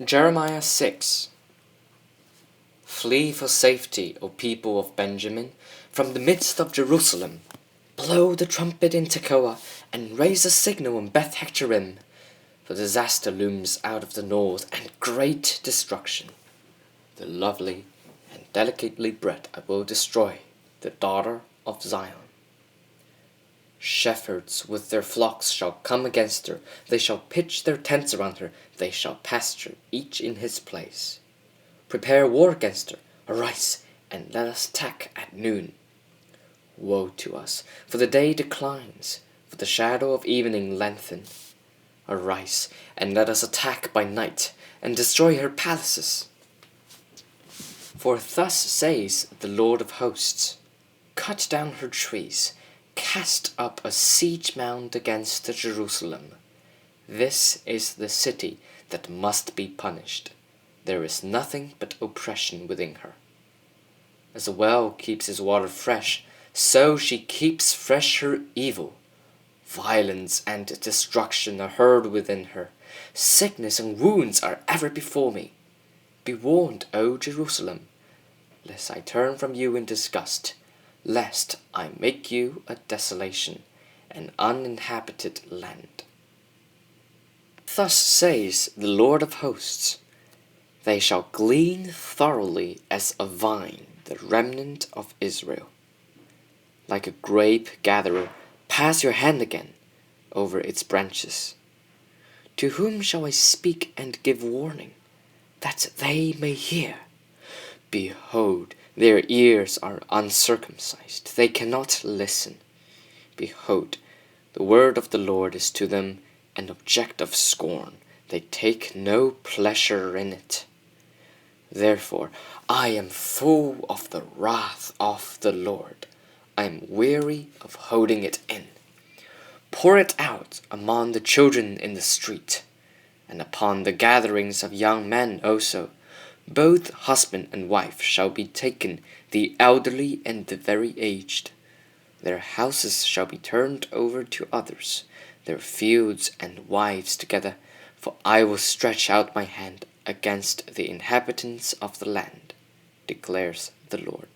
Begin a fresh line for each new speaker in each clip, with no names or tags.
Jeremiah 6. Flee for safety, O people of Benjamin, from the midst of Jerusalem. Blow the trumpet in Tekoa, and raise a signal in Beth Haccherem, for disaster looms out of the north, and great destruction. The lovely and delicately bred I will destroy, the daughter of Zion. Shepherds with their flocks shall come against her, they shall pitch their tents around her, they shall pasture each in his place. Prepare war against her, arise, and let us attack at noon. Woe to us, for the day declines, for the shadow of evening lengthens. Arise, and let us attack by night, and destroy her palaces. For thus says the Lord of hosts, cut down her trees, cast up a siege mound against Jerusalem. This is the city that must be punished. There is nothing but oppression within her. As a well keeps its water fresh, so she keeps fresh her evil. Violence and destruction are heard within her. Sickness and wounds are ever before me. Be warned, O Jerusalem, lest I turn from you in disgust, lest I make you a desolation, an uninhabited land. Thus says the Lord of hosts, they shall glean thoroughly as a vine the remnant of Israel. Like a grape gatherer, pass your hand again over its branches. To whom shall I speak and give warning, that they may hear? Behold, their ears are uncircumcised, they cannot listen. Behold, the word of the Lord is to them an object of scorn, they take no pleasure in it. Therefore I am full of the wrath of the Lord. I am weary of holding it in. Pour it out among the children in the street, and upon the gatherings of young men also. Both husband and wife shall be taken, the elderly and the very aged. Their houses shall be turned over to others, their fields and wives together, for I will stretch out my hand against the inhabitants of the land, declares the Lord.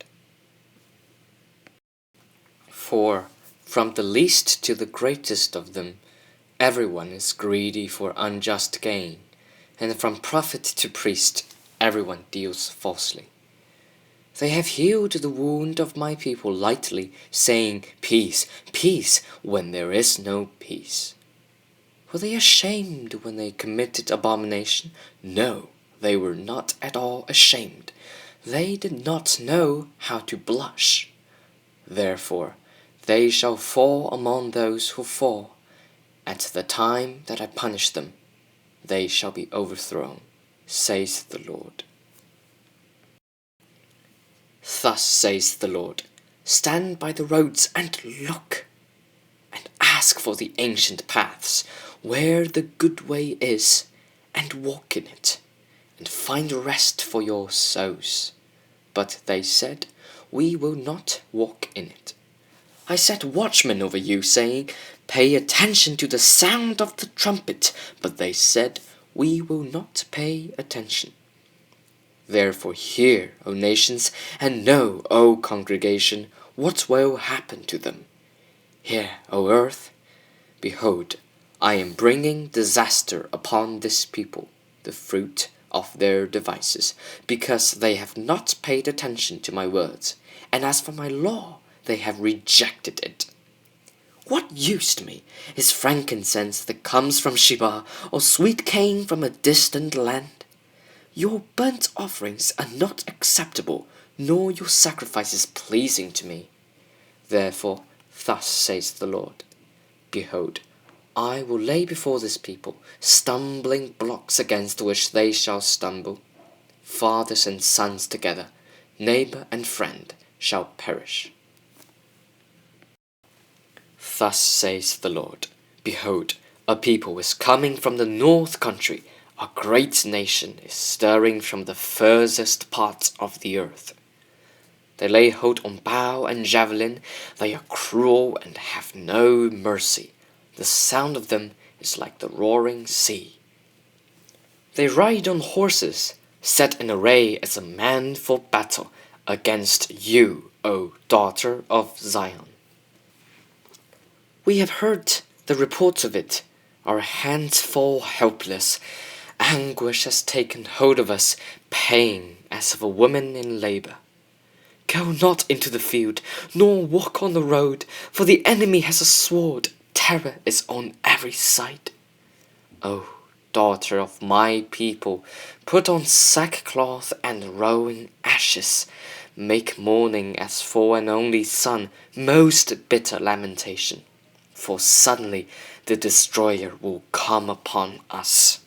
For from the least to the greatest of them, everyone is greedy for unjust gain, and from prophet to priest, everyone deals falsely. They have healed the wound of my people lightly, saying, peace, peace, when there is no peace. Were they ashamed when they committed abomination? No, they were not at all ashamed. They did not know how to blush. Therefore, they shall fall among those who fall. At the time that I punish them, they shall be overthrown, says the Lord. Thus says the Lord, stand by the roads and look, and ask for the ancient paths, where the good way is, and walk in it, and find rest for your souls. But they said, we will not walk in it. I set watchmen over you, saying, pay attention to the sound of the trumpet. But they said, we will not pay attention. Therefore hear, O nations, and know, O congregation, what will happen to them. Hear, O earth, behold, I am bringing disaster upon this people, the fruit of their devices, because they have not paid attention to my words, and as for my law, they have rejected it. What use to me is frankincense that comes from Sheba, or sweet cane from a distant land? Your burnt offerings are not acceptable, nor your sacrifices pleasing to me. Therefore, thus says the Lord, behold, I will lay before this people stumbling blocks against which they shall stumble. Fathers and sons together, neighbor and friend, shall perish. Thus says the Lord, behold, a people is coming from the north country, a great nation is stirring from the furthest parts of the earth. They lay hold on bow and javelin, they are cruel and have no mercy. The sound of them is like the roaring sea. They ride on horses, set in array as a man for battle, against you, O daughter of Zion. We have heard the reports of it. Our hands fall helpless. Anguish has taken hold of us, pain as of a woman in labor. Go not into the field, nor walk on the road, for the enemy has a sword. Terror is on every side. O daughter of my people, put on sackcloth and roll in ashes. Make mourning as for an only son, most bitter lamentation. For suddenly the destroyer will come upon us.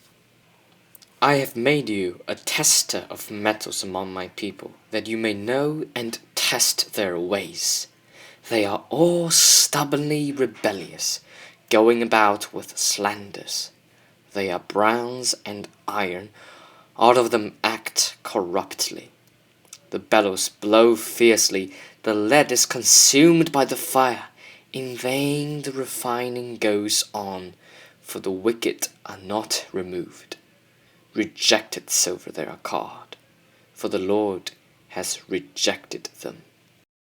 I have made you a tester of metals among my people, that you may know and test their ways. They are all stubbornly rebellious, going about with slanders. They are bronze and iron, all of them act corruptly. The bellows blow fiercely, the lead is consumed by the fire. In vain the refining goes on, for the wicked are not removed. Rejected silver they are called, for the Lord has rejected them.